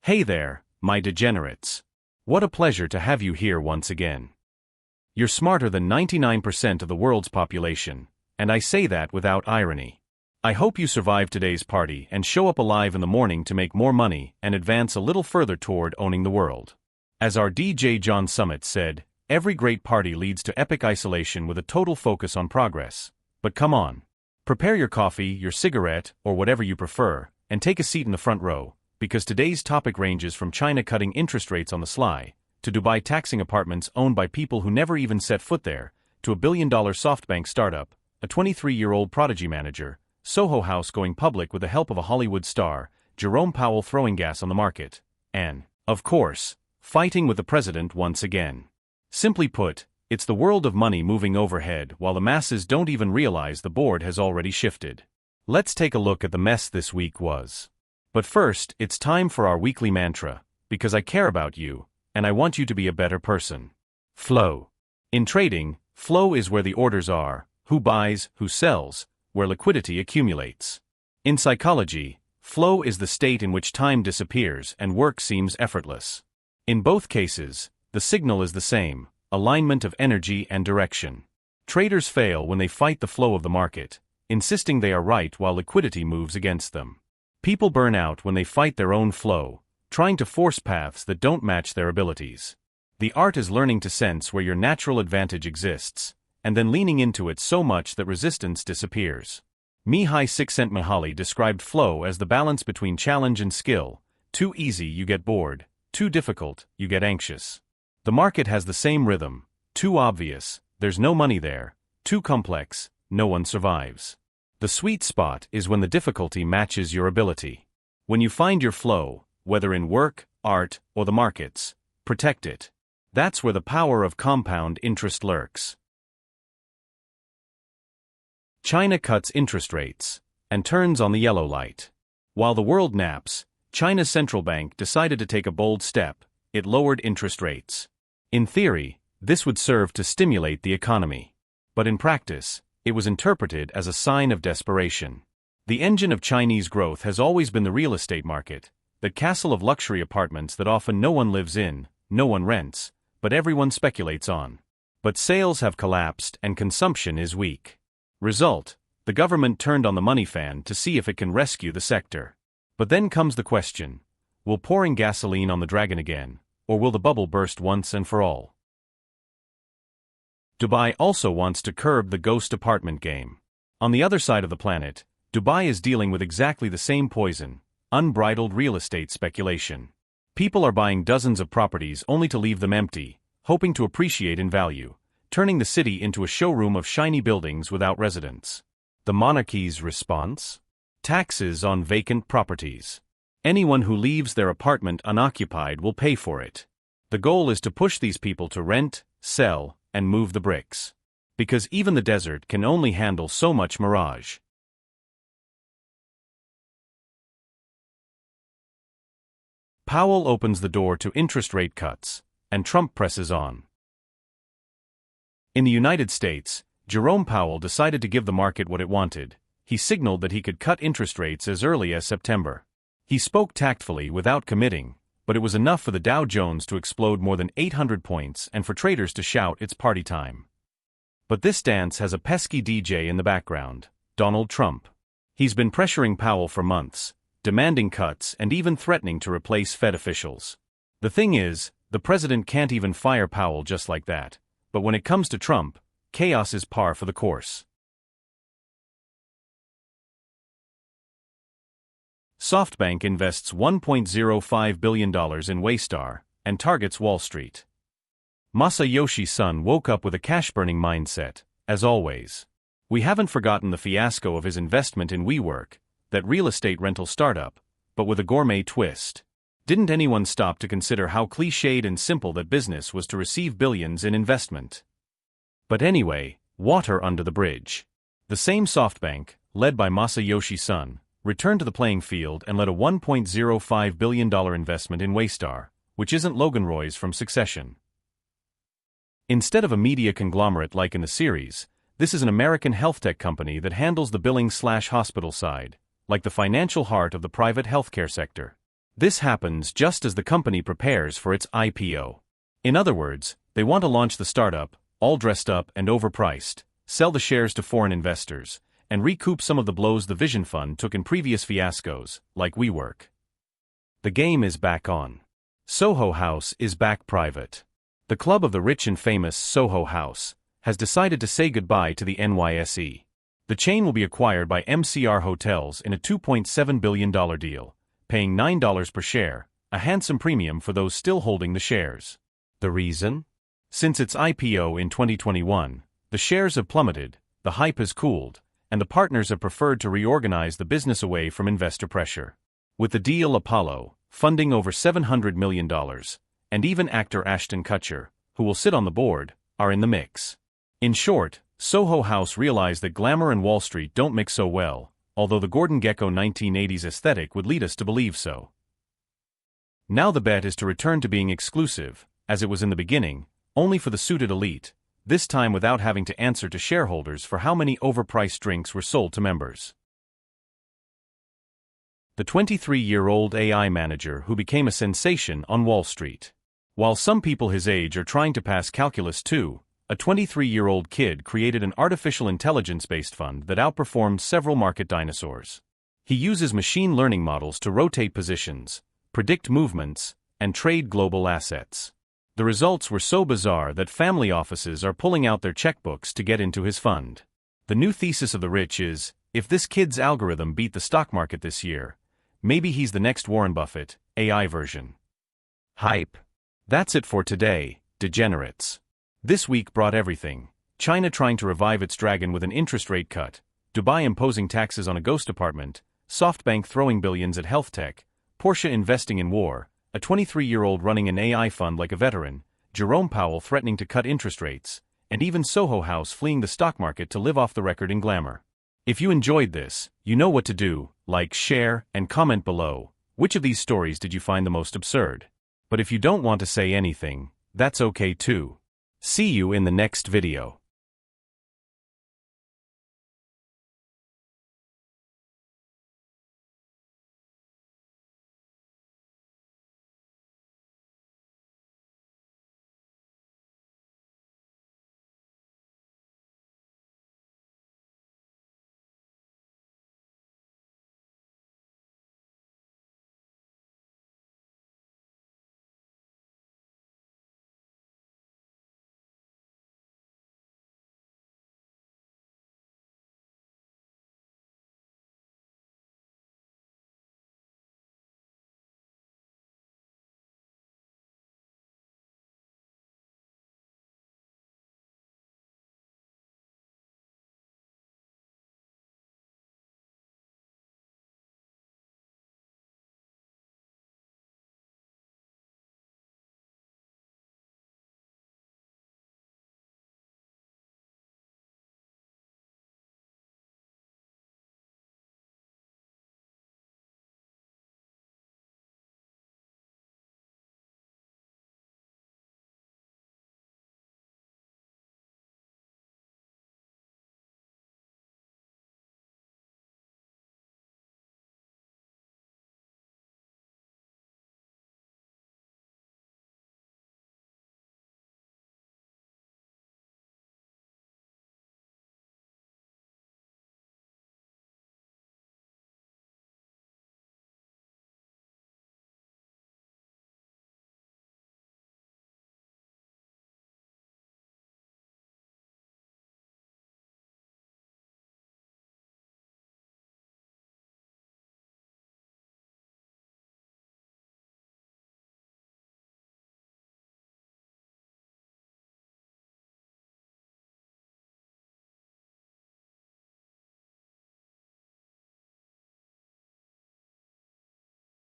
Hey there, my degenerates. What a pleasure to have you here once again. You're smarter than 99% of the world's population, and I say that without irony. I hope you survive today's party and show up alive in the morning to make more money and advance a little further toward owning the world. As our DJ John Summit said, every great party leads to epic isolation with a total focus on progress. But come on. Prepare your coffee, your cigarette, or whatever you prefer, and take a seat in the front row, because today's topic ranges from China cutting interest rates on the sly, to Dubai taxing apartments owned by people who never even set foot there, to a billion-dollar SoftBank startup, a 23-year-old prodigy manager, Soho House going public with the help of a Hollywood star, Jerome Powell throwing gas on the market, and, of course, fighting with the president once again. Simply put, it's the world of money moving overhead while the masses don't even realize the board has already shifted. Let's take a look at the mess this week was. But first, it's time for our weekly mantra, because I care about you, and I want you to be a better person. Flow. In trading, flow is where the orders are, who buys, who sells, where liquidity accumulates. In psychology, flow is the state in which time disappears and work seems effortless. In both cases, the signal is the same, alignment of energy and direction. Traders fail when they fight the flow of the market, insisting they are right while liquidity moves against them. People burn out when they fight their own flow, trying to force paths that don't match their abilities. The art is learning to sense where your natural advantage exists, and then leaning into it so much that resistance disappears. Mihai Csikszentmihalyi described flow as the balance between challenge and skill. Too easy, you get bored. Too difficult, you get anxious. The market has the same rhythm. Too obvious, there's no money there. Too complex, no one survives. The sweet spot is when the difficulty matches your ability. When you find your flow, whether in work, art, or the markets, protect it. That's where the power of compound interest lurks. China cuts interest rates and turns on the yellow light. While the world naps, China's central bank decided to take a bold step. It lowered interest rates. In theory, this would serve to stimulate the economy. But in practice, it was interpreted as a sign of desperation. The engine of Chinese growth has always been the real estate market, that castle of luxury apartments that often no one lives in, no one rents, but everyone speculates on. But sales have collapsed and consumption is weak. Result, the government turned on the money fan to see if it can rescue the sector. But then comes the question, will pouring gasoline on the dragon again, or will the bubble burst once and for all? Dubai also wants to curb the ghost apartment game. On the other side of the planet, Dubai is dealing with exactly the same poison, unbridled real estate speculation. People are buying dozens of properties only to leave them empty, hoping to appreciate in value, turning the city into a showroom of shiny buildings without residents. The monarchy's response? Taxes on vacant properties. Anyone who leaves their apartment unoccupied will pay for it. The goal is to push these people to rent, sell, and move the bricks. Because even the desert can only handle so much mirage. Powell opens the door to interest rate cuts, and Trump presses on. In the United States, Jerome Powell decided to give the market what it wanted. He signaled that he could cut interest rates as early as September. He spoke tactfully without committing, but it was enough for the Dow Jones to explode more than 800 points and for traders to shout it's party time. But this dance has a pesky DJ in the background, Donald Trump. He's been pressuring Powell for months, demanding cuts and even threatening to replace Fed officials. The thing is, the president can't even fire Powell just like that, but when it comes to Trump, chaos is par for the course. SoftBank invests $1.05 billion in Waystar and targets Wall Street. Masayoshi Son woke up with a cash-burning mindset, as always. We haven't forgotten the fiasco of his investment in WeWork, that real estate rental startup, but with a gourmet twist. Didn't anyone stop to consider how cliched and simple that business was to receive billions in investment? But anyway, water under the bridge. The same SoftBank, led by Masayoshi Son, returned to the playing field and led a $1.05 billion investment in Waystar, which isn't Logan Roy's from Succession. Instead of a media conglomerate like in the series, this is an American health tech company that handles the billing/hospital side, like the financial heart of the private healthcare sector. This happens just as the company prepares for its IPO. In other words, they want to launch the startup, all dressed up and overpriced, sell the shares to foreign investors, and recoup some of the blows the Vision Fund took in previous fiascos, like WeWork. The game is back on. Soho House is back private. The club of the rich and famous Soho House has decided to say goodbye to the NYSE. The chain will be acquired by MCR Hotels in a $2.7 billion deal, paying $9 per share, a handsome premium for those still holding the shares. The reason? Since its IPO in 2021, the shares have plummeted, the hype has cooled, and the partners have preferred to reorganize the business away from investor pressure. With the deal, Apollo, funding over $700 million, and even actor Ashton Kutcher, who will sit on the board, are in the mix. In short, Soho House realized that glamour and Wall Street don't mix so well, although the Gordon Gekko 1980s aesthetic would lead us to believe so. Now the bet is to return to being exclusive, as it was in the beginning, only for the suited elite, this time without having to answer to shareholders for how many overpriced drinks were sold to members. The 23-year-old AI manager who became a sensation on Wall Street. While some people his age are trying to pass Calculus 2, a 23-year-old kid created an artificial intelligence-based fund that outperformed several market dinosaurs. He uses machine learning models to rotate positions, predict movements, and trade global assets. The results were so bizarre that family offices are pulling out their checkbooks to get into his fund. The new thesis of the rich is, if this kid's algorithm beat the stock market this year, maybe he's the next Warren Buffett, AI version. Hype. That's it for today, degenerates. This week brought everything: China trying to revive its dragon with an interest rate cut, Dubai imposing taxes on a ghost apartment, SoftBank throwing billions at health tech, Porsche investing in war, a 23-year-old running an AI fund like a veteran, Jerome Powell threatening to cut interest rates, and even Soho House fleeing the stock market to live off the record in glamour. If you enjoyed this, you know what to do: like, share, and comment below. Which of these stories did you find the most absurd? But if you don't want to say anything, that's okay too. See you in the next video.